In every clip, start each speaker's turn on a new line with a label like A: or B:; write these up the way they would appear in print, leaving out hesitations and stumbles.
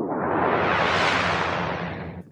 A: Hey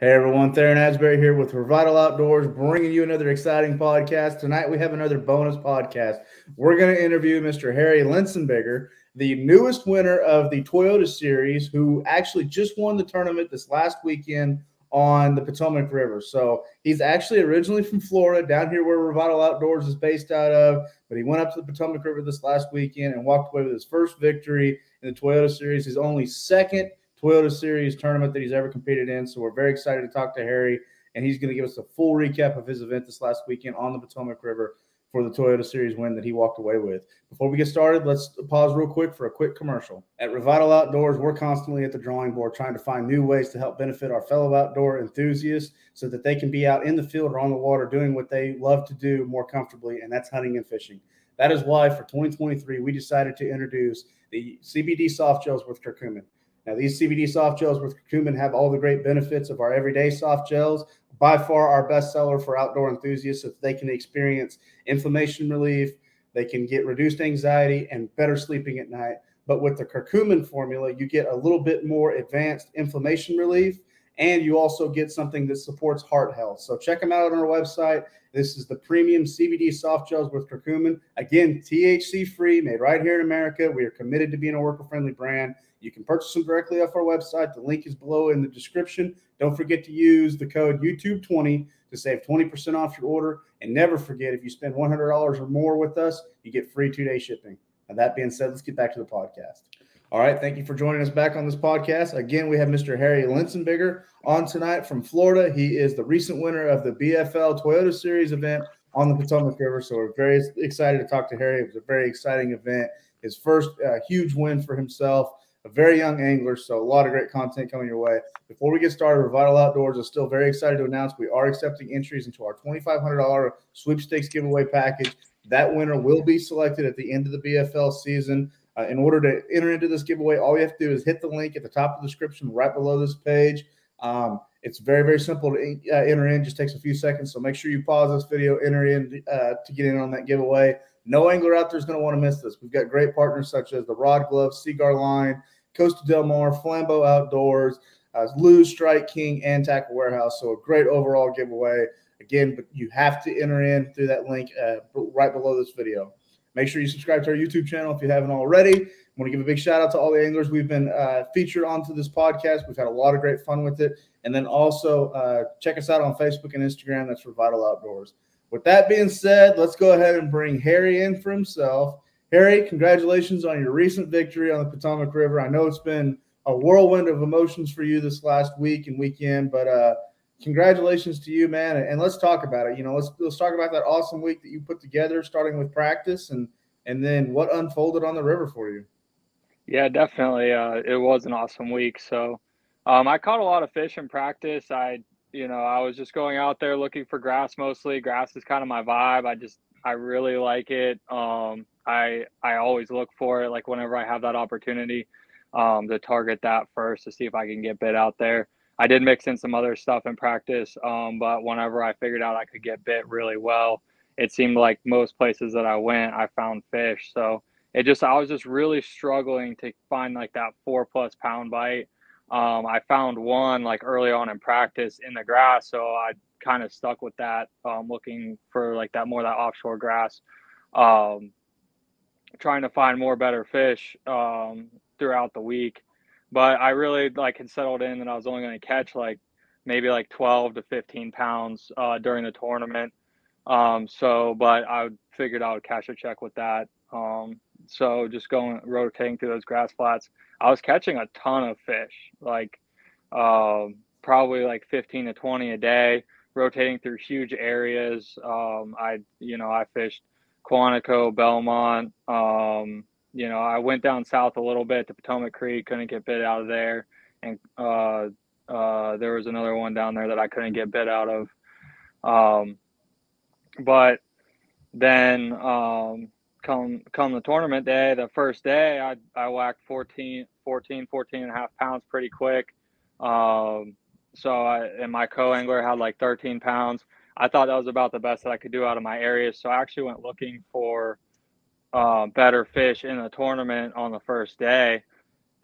A: everyone, Theron Asbury here with Revital Outdoors, bringing you another exciting podcast. Tonight we have another bonus podcast. We're going to interview Mr. Harry Linsinbigler, the newest winner of the Toyota Series, who actually just won the tournament this last weekend on the Potomac River. So he's actually originally from Florida, down here where Revital Outdoors is based out of, but he went up to the Potomac River this last weekend and walked away with his first victory in the Toyota Series, his only second Toyota Series tournament that he's ever competed in. So we're very excited to talk to Harry, and he's going to give us a full recap of his event this last weekend on the Potomac River for the Toyota Series win that he walked away with. Before we get started, let's pause real quick for a quick commercial. At Revital Outdoors, we're constantly at the drawing board trying to find new ways to help benefit our fellow outdoor enthusiasts so that they can be out in the field or on the water doing what they love to do more comfortably, and that's hunting and fishing. That is why for 2023, we decided to introduce the CBD soft gels with curcumin. Now, these CBD soft gels with curcumin have all the great benefits of our everyday soft gels. By far our best seller for outdoor enthusiasts, so that they can experience inflammation relief, they can get reduced anxiety and better sleeping at night. But with the curcumin formula, you get a little bit more advanced inflammation relief, and you also get something that supports heart health. So check them out on our website. This is the Premium CBD soft gels with curcumin. Again, THC free, made right here in America. We are committed to being a worker-friendly brand. You can purchase them directly off our website. The link is below in the description. Don't forget to use the code YouTube20 to save 20% off your order. And never forget, if you spend $100 or more with us, you get free 2-day shipping. Now, that being said, let's get back to the podcast. All right, thank you for joining us back on this podcast. Again, we have Mr. Harry Linsinbigler on tonight from Florida. He is the recent winner of the BFL Toyota Series event on the Potomac River. So we're very excited to talk to Harry. It was a very exciting event. His first huge win for himself. A very young angler, so a lot of great content coming your way. Before we get started, Revital Outdoors is still very excited to announce we are accepting entries into our $2,500 sweepstakes giveaway package. That winner will be selected at the end of the BFL season. In order to enter into this giveaway, all you have to do is hit the link at the top of the description right below this page. It's very, very simple to enter in. Just takes a few seconds, so make sure you pause this video, enter in to get in on that giveaway. No angler out there is going to want to miss this. We've got great partners such as the Rod Glove, Cigar Line, Costa Del Mar, Flambeau Outdoors, Lou's, Strike King, and Tackle Warehouse. So a great overall giveaway. Again, but you have to enter in through that link right below this video. Make sure you subscribe to our YouTube channel if you haven't already. I want to give a big shout out to all the anglers we've been featured onto this podcast. We've had a lot of great fun with it. And then also check us out on Facebook and Instagram. That's Revital Outdoors. With that being said, let's go ahead and bring Harry in for himself. Harry, congratulations on your recent victory on the Potomac River. I know it's been a whirlwind of emotions for you this last week and weekend, but congratulations to you, man. And let's talk about it. You know, let's talk about that awesome week that you put together, starting with practice and then what unfolded on the river for you.
B: Yeah, definitely. It was an awesome week. So I caught a lot of fish in practice. I was just going out there looking for grass mostly. Grass is kind of my vibe. I really like it. I always look for it, like whenever I have that opportunity to target that first to see if I can get bit out there. I did mix in some other stuff in practice, but whenever I figured out I could get bit really well, it seemed like most places that I went, I found fish. So I was just really struggling to find like that 4+ pound bite. I found one like early on in practice in the grass, so I kind of stuck with that, looking for like that offshore grass, trying to find more better fish throughout the week. But I really had settled in that I was only going to catch maybe 12 to 15 pounds during the tournament. But I figured I would cash a check with that. So just rotating through those grass flats, I was catching a ton of fish, probably 15 to 20 a day, rotating through huge areas. I fished Quantico, Belmont. I went down south a little bit to Potomac Creek, couldn't get bit out of there. And there was another one down there that I couldn't get bit out of. But then come the tournament day, the first day, I whacked 14 and a half pounds pretty quick. And my co-angler had 13 pounds. I thought that was about the best that I could do out of my area. So I actually went looking for better fish in the tournament on the first day.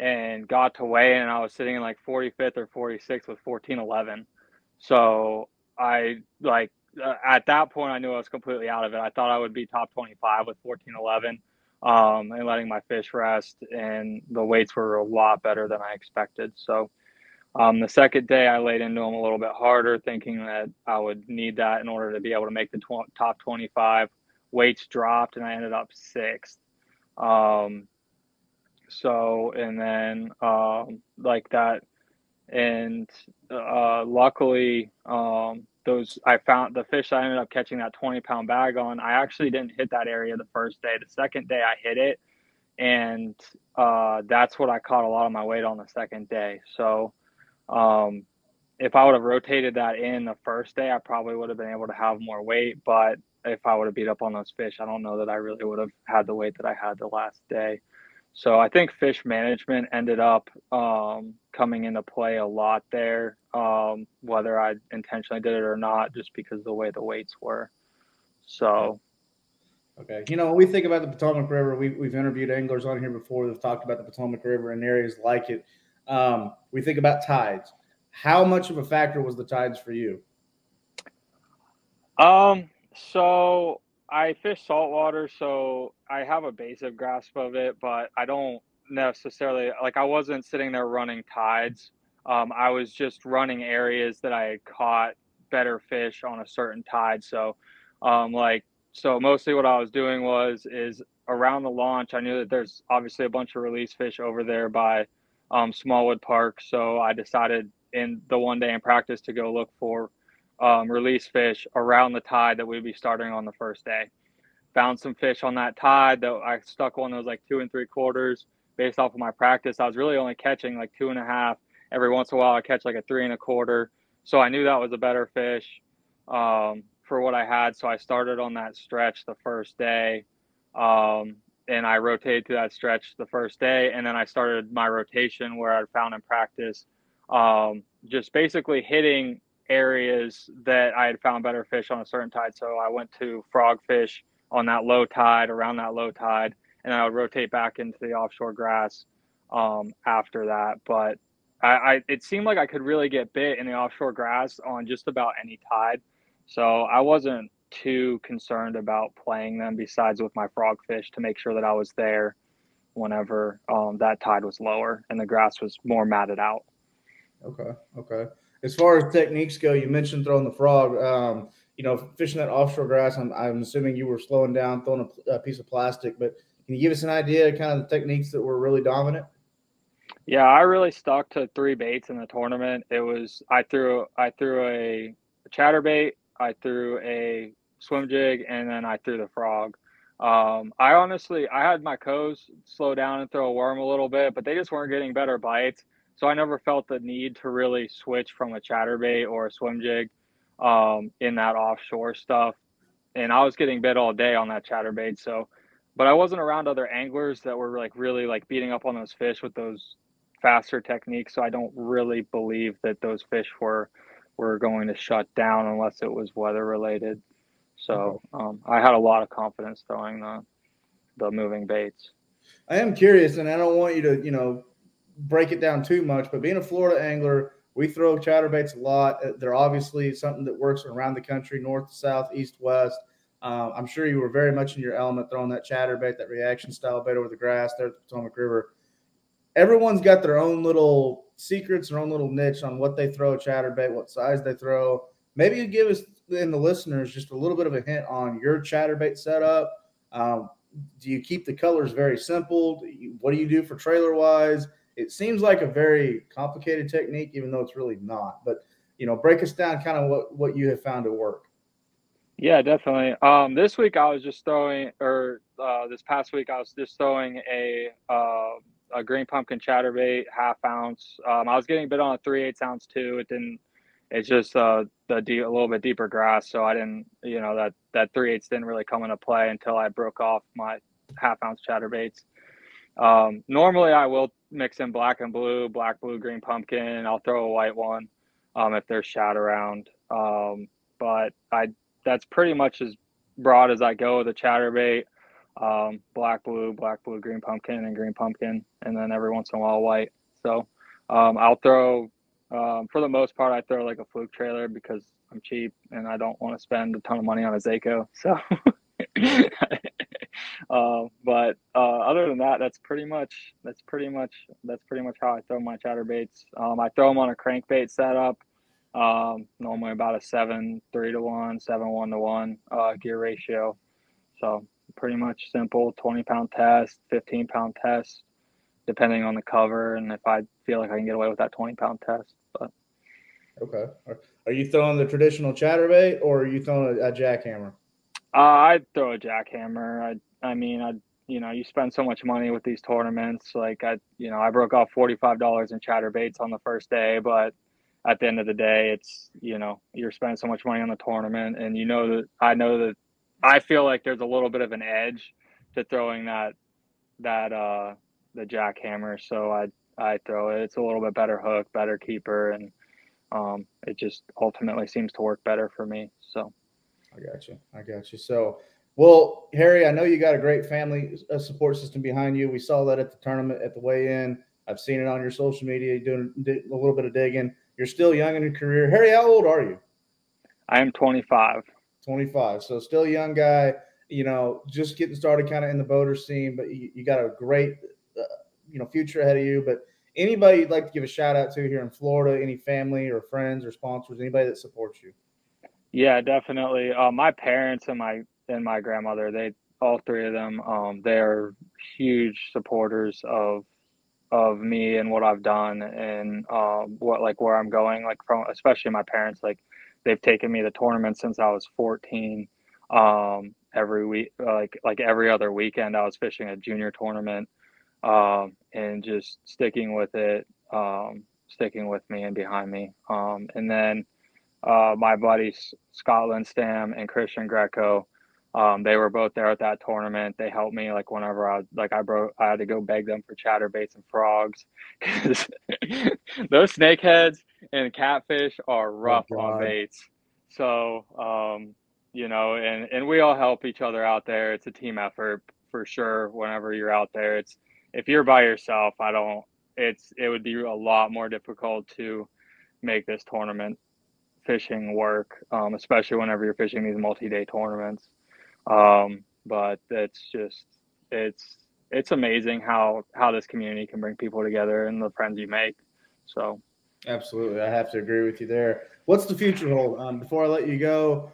B: and got to weigh in, and I was sitting in like 45th or 46th with 14.11. So I like at that point I knew I was completely out of it. I thought I would be top 25 with 14.11, and letting my fish rest, and the weights were a lot better than I expected. So the second day I laid into them a little bit harder, thinking that I would need that in order to be able to make the top 25. Weights dropped, and I ended up sixth. Um, so, and then like that, and luckily, those I found the fish I ended up catching that 20-pound bag on. I actually didn't hit that area the first day. The second day I hit it, and that's what I caught a lot of my weight on the second day. So um, if I would have rotated that in the first day, I probably would have been able to have more weight. But if I would have beat up on those fish, I don't know that I really would have had the weight that I had the last day. So I think fish management ended up coming into play a lot there, whether I intentionally did it or not, just because of the way the weights were. So,
A: Okay. When we think about the Potomac River, we've interviewed anglers on here before that have talked about the Potomac River and areas like it. We think about tides. How much of a factor was the tides for you?
B: so I fish saltwater, so I have a basic grasp of it, but I don't necessarily like I wasn't sitting there running tides. I was just running areas that I had caught better fish on a certain tide. So, like, so mostly what I was doing is around the launch. I knew that there's obviously a bunch of release fish over there by Smallwood Park. So I decided in the one day in practice to go look for release fish around the tide that we'd be starting on the first day. Found some fish on that tide that I stuck one that was like 2 3/4. Based off of my practice, I was really only catching like 2.5. Every once in a while, I catch like a 3 1/4. So I knew that was a better fish for what I had. So I started on that stretch the first day, and I rotated through that stretch the first day, and then I started my rotation where I found in practice, just basically hitting areas that I had found better fish on a certain tide. So I went to frogfish on that low tide, around that low tide, and I would rotate back into the offshore grass after that. But it seemed like I could really get bit in the offshore grass on just about any tide. So I wasn't too concerned about playing them besides with my frogfish to make sure that I was there whenever that tide was lower and the grass was more matted out.
A: Okay. Okay. As far as techniques go, you mentioned throwing the frog. Fishing that offshore grass. I'm assuming you were slowing down, throwing a piece of plastic. But can you give us an idea of kind of the techniques that were really dominant?
B: Yeah, I really stuck to 3 baits in the tournament. It was I threw a chatterbait, I threw a swim jig, and then I threw the frog. I had my coes slow down and throw a worm a little bit, but they just weren't getting better bites. So I never felt the need to really switch from a chatterbait or a swim jig in that offshore stuff. And I was getting bit all day on that chatterbait. So, but I wasn't around other anglers that were like really like beating up on those fish with those faster techniques. So I don't really believe that those fish were going to shut down unless it was weather related.
A: Okay.
B: So I had a lot of confidence throwing the moving baits.
A: I am curious, and I don't want you to, break it down too much, but being a Florida angler, we throw chatterbaits a lot. They're obviously something that works around the country, north, south, east, west. I'm sure you were very much in your element throwing that chatterbait, that reaction style bait over the grass there at the Potomac River. Everyone's got their own little secrets, their own little niche on what they throw a chatterbait, what size they throw. Maybe you give us and the listeners just a little bit of a hint on your chatterbait setup. Do you keep the colors very simple? What do you do for trailer wise? It seems like a very complicated technique, even though it's really not. But break us down kind of what you have found to work.
B: Yeah, definitely. This week I was just throwing, or this past week I was just throwing a green pumpkin chatterbait, 1/2 ounce. I was getting bit on a 3/8 ounce too. It didn't. It's just a little bit deeper grass, so I didn't. That 3/8 didn't really come into play until I broke off my 1/2 ounce chatterbaits. Normally I will mix in black and blue, black, blue, green pumpkin. I'll throw a white one if there's shad around. But that's pretty much as broad as I go with a chatterbait. black, blue, green pumpkin, and green pumpkin, and then every once in a while white. So I'll throw, for the most part, I throw like a fluke trailer because I'm cheap and I don't want to spend a ton of money on a Zaco. So, but other than that, that's pretty much how I throw my chatterbaits. I throw them on a crankbait setup. Normally about a 7-3 to 1, 7-1 to 1 gear ratio. So pretty much simple 20-pound test, 15-pound test, depending on the cover and if I feel like I can get away with that 20-pound test. But
A: okay, are you throwing the traditional chatterbait or are you throwing a jackhammer?
B: I'd throw a jackhammer. I mean, you spend so much money with these tournaments. Like I broke off $45 in chatterbaits on the first day, but at the end of the day, it's, you're spending so much money on the tournament, and I feel like there's a little bit of an edge to throwing the jackhammer. So I throw it. It's a little bit better hook, better keeper, and it just ultimately seems to work better for me. So
A: I got you. So, well, Harry, I know you got a great family support system behind you. We saw that at the tournament, at the weigh-in. I've seen it on your social media. You're doing a little bit of digging. You're still young in your career. Harry, how old are you?
B: I am 25.
A: 25. So still a young guy, just getting started kind of in the boater scene, but you got a great, future ahead of you. But anybody you'd like to give a shout out to here in Florida, any family or friends or sponsors, anybody that supports you?
B: Yeah, definitely. My parents and my grandmother, all three of them, they're huge supporters of me and what I've done and where I'm going. Like especially my parents, like they've taken me to tournaments since I was 14. Every week, like every other weekend, I was fishing a junior tournament, and just sticking with it, sticking with me and behind me. And then my buddies Scott Linstam and Christian Greco, they were both there at that tournament. They helped me like whenever I had to go beg them for chatterbaits and frogs because those snakeheads and catfish are rough on baits. So and we all help each other out there. It's a team effort for sure. Whenever you're out there, if you're by yourself, it would be a lot more difficult to make this tournament fishing work, especially whenever you're fishing these multi-day tournaments. But it's amazing how this community can bring people together and the friends you make. So
A: absolutely, I have to agree with you there. What's the future hold? Before I let you go,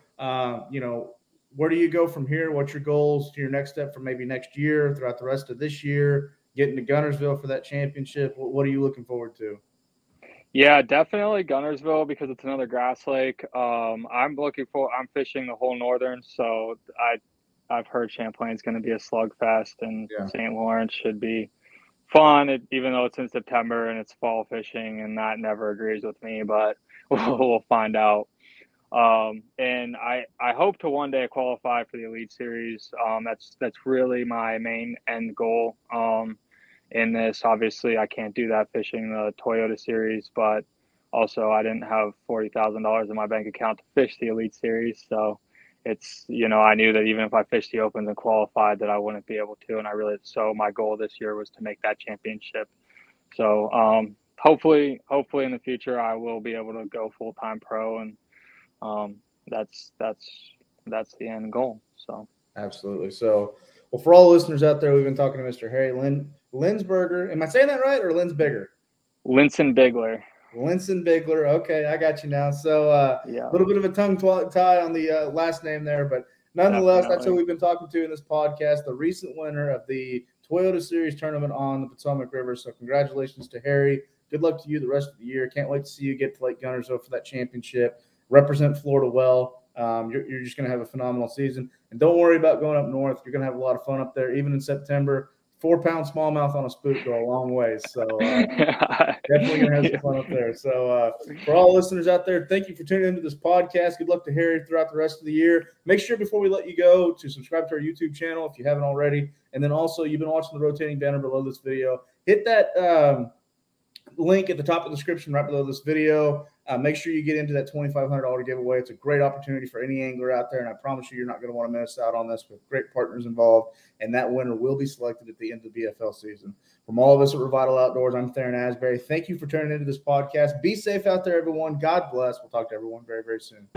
A: where do you go from here? What's your goals to your next step for maybe next year, throughout the rest of this year, getting to Guntersville for that championship? What are you looking forward to?
B: Yeah, definitely Guntersville because it's another grass lake. I'm fishing the whole northern, so I've heard Champlain's going to be a slugfest, and St. Lawrence should be fun, even though it's in September and it's fall fishing, and that never agrees with me, but we'll find out. And I hope to one day qualify for the Elite Series. That's really my main end goal. In this, obviously, I can't do that fishing the Toyota Series, but also I didn't have $40,000 in my bank account to fish the Elite Series, so it's I knew that even if I fished the Opens and qualified, that I wouldn't be able to, and so my goal this year was to make that championship. So hopefully in the future I will be able to go full-time pro, and that's the end goal. So
A: absolutely. So, well, for all the listeners out there, we've been talking to Mr. Harry Linsinbigler. Am I saying that right, or Linsinbigler?
B: Linsinbigler.
A: Linsinbigler. Okay, I got you now. So a little bit of a tongue tie on the last name there, but nonetheless, that's who we've been talking to in this podcast, the recent winner of the Toyota Series tournament on the Potomac River. So congratulations to Harry. Good luck to you the rest of the year. Can't wait to see you get to Lake Guntersville for that championship. Represent Florida well. You're just going to have a phenomenal season. And don't worry about going up north. You're going to have a lot of fun up there, even in September. 4-pound smallmouth on a spook go a long ways. So definitely going to have some fun up there. So for all listeners out there, thank you for tuning into this podcast. Good luck to Harry throughout the rest of the year. Make sure before we let you go to subscribe to our YouTube channel if you haven't already. And then also, you've been watching the rotating banner below this video. Hit that link at the top of the description right below this video. Make sure you get into that $2,500 giveaway. It's a great opportunity for any angler out there, and I promise you're not going to want to miss out on this with great partners involved, and that winner will be selected at the end of the BFL season. From all of us at Revital Outdoors, I'm Theron Asbury. Thank you for tuning into this podcast. Be safe out there, everyone. God bless. We'll talk to everyone very, very soon.